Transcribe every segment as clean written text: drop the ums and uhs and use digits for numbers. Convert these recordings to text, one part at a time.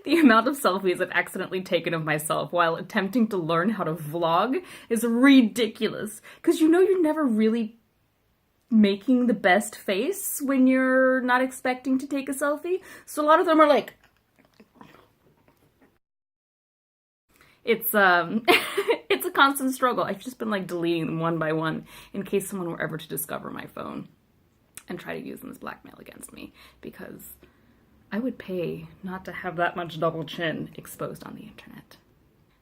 The amount of selfies I've accidentally taken of myself while attempting to learn how to vlog is ridiculous. Because you know you're never really making the best face when you're not expecting to take a selfie. So a lot of them are like... It's it's a constant struggle. I've just been like deleting them one by one in case someone were ever to discover my phone and try to use them as blackmail against me, because I would pay not to have that much double chin exposed on the internet.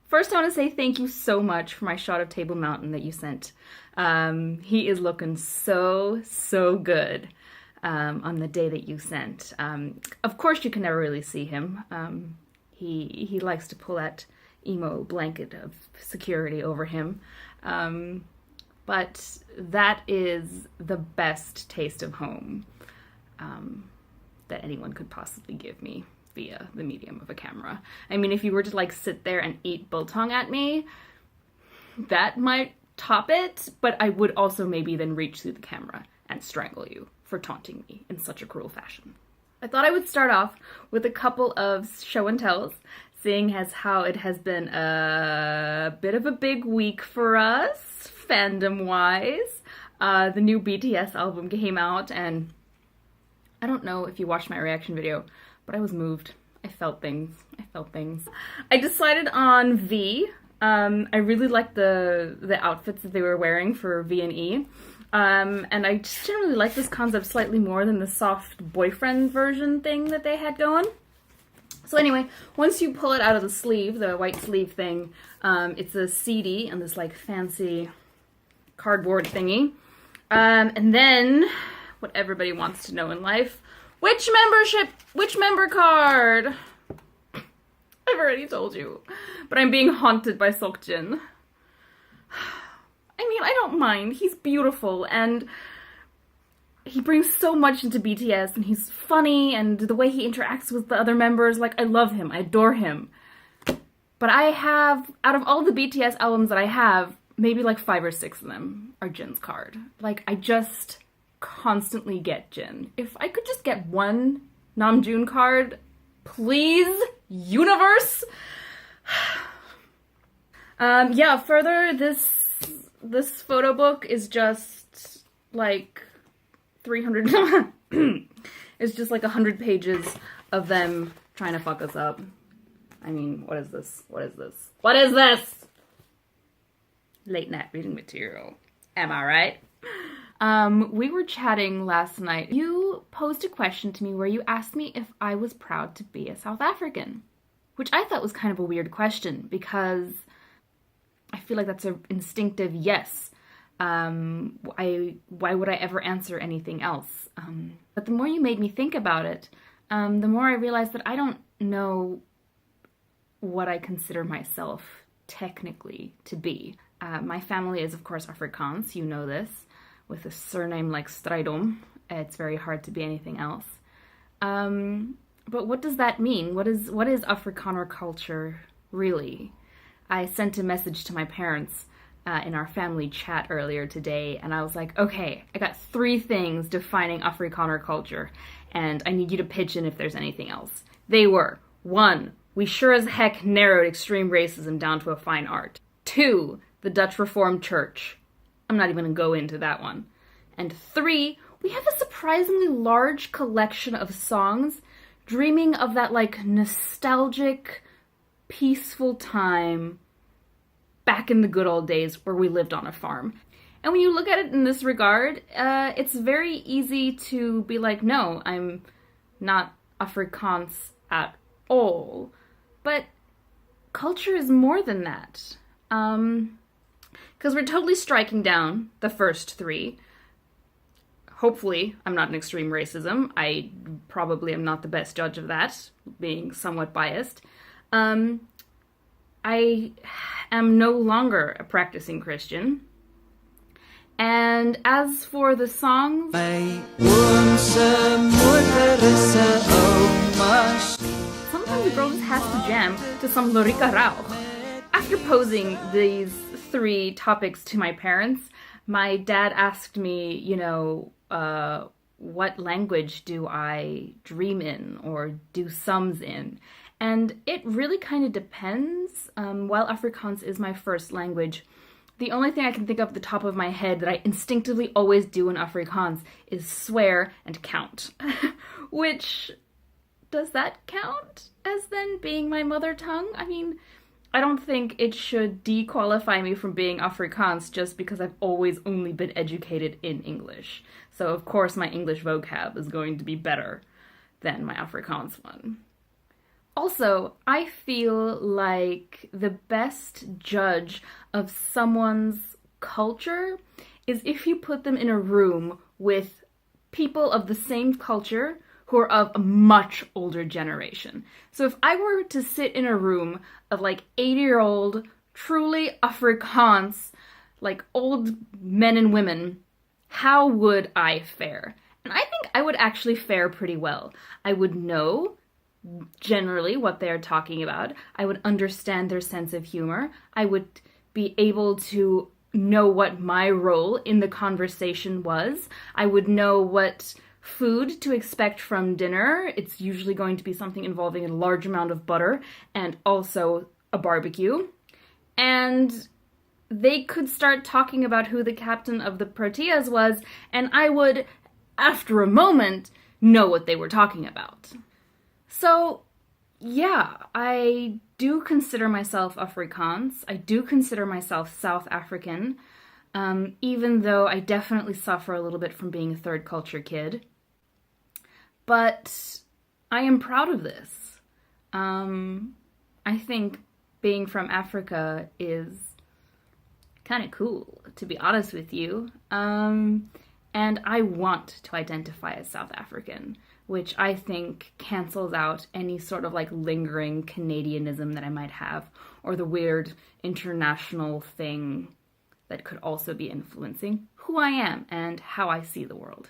First, I want to say thank you so much for my shot of Table Mountain that you sent. He is looking so good on the day that you sent. Of course, you can never really see him. He likes to pull that emo blanket of security over him. But that is the best taste of home that anyone could possibly give me via the medium of a camera. I mean, if you were to like sit there and eat biltong at me, that might top it, but I would also maybe then reach through the camera and strangle you for taunting me in such a cruel fashion. I thought I would start off with a couple of show and tells, seeing as how it has been a bit of a big week for us, fandom-wise. The new BTS album came out, and I don't know if you watched my reaction video, but I was moved. I felt things. I decided on V. I really liked the outfits that they were wearing for V and E. And I just generally like this concept slightly more than the soft boyfriend version thing that they had going. So anyway, once you pull it out of the sleeve, the white sleeve thing, it's a CD and this like fancy cardboard thingy. And then, what everybody wants to know in life, which member card? I've already told you, but I'm being haunted by Seokjin. I mean, I don't mind. He's beautiful, and he brings so much into BTS, and he's funny, and the way he interacts with the other members, like, I love him. I adore him. But I have, out of all the BTS albums that I have, maybe like 5 or 6 of them are Jin's card. Like, I just constantly get Jin. If I could just get one Namjoon card, please, universe! Yeah, further, this photo book is just like 300 it's just like 100 pages of them trying to fuck us up. I mean, what is this? Late night reading material. Am I right? We were chatting last night. You posed a question to me where you asked me if I was proud to be a South African, which I thought was kind of a weird question because I feel like that's an instinctive yes. Why would I ever answer anything else? But the more you made me think about it, the more I realized that I don't know what I consider myself technically to be. My family is, of course, Afrikaans, you know this, with a surname like Strijdom. It's very hard to be anything else. But what does that mean? What is Afrikaner culture really? I sent a message to my parents in our family chat earlier today, and I was like, okay, I got 3 things defining Afrikaner culture, and I need you to pitch in if there's anything else. They were, 1, we sure as heck narrowed extreme racism down to a fine art. 2, the Dutch Reformed Church. I'm not even going to go into that one. And 3, we have a surprisingly large collection of songs dreaming of that, like, nostalgic, peaceful time back in the good old days where we lived on a farm. And when you look at it in this regard, it's very easy to be like, no, I'm not Afrikaans at all. But culture is more than that. Because we're totally striking down the first 3. Hopefully, I'm not an extreme racism. I probably am not the best judge of that, being somewhat biased. I am no longer a practicing Christian. And as for the songs, sometimes a girl just has to jam to some Lorica Rauch. After posing these 3 topics to my parents, my dad asked me, what language do I dream in or do sums in? And it really kind of depends. While Afrikaans is my first language, the only thing I can think of at the top of my head that I instinctively always do in Afrikaans is swear and count. Which, does that count as then being my mother tongue? I mean, I don't think it should dequalify me from being Afrikaans just because I've always only been educated in English. So of course my English vocab is going to be better than my Afrikaans one. Also, I feel like the best judge of someone's culture is if you put them in a room with people of the same culture who are of a much older generation. So if I were to sit in a room of like 80-year-old, truly Afrikaans, like old men and women, how would I fare? And I think I would actually fare pretty well. I would know generally what they're talking about. I would understand their sense of humor. I would be able to know what my role in the conversation was. I would know what food to expect from dinner. It's usually going to be something involving a large amount of butter and also a barbecue. And they could start talking about who the captain of the Proteas was, and I would, after a moment, know what they were talking about. So, yeah, I do consider myself Afrikaans. I do consider myself South African, even though I definitely suffer a little bit from being a third culture kid. But I am proud of this. I think being from Africa is kind of cool, to be honest with you. And I want to identify as South African, which I think cancels out any sort of like lingering Canadianism that I might have, or the weird international thing that could also be influencing who I am and how I see the world.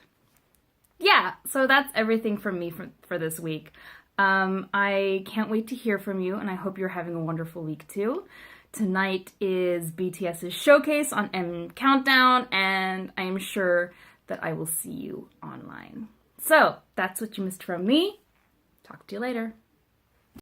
Yeah, so that's everything from me for this week. I can't wait to hear from you, and I hope you're having a wonderful week too. Tonight is BTS's showcase on M Countdown, and I am sure that I will see you online. So, that's what you missed from me. Talk to you later.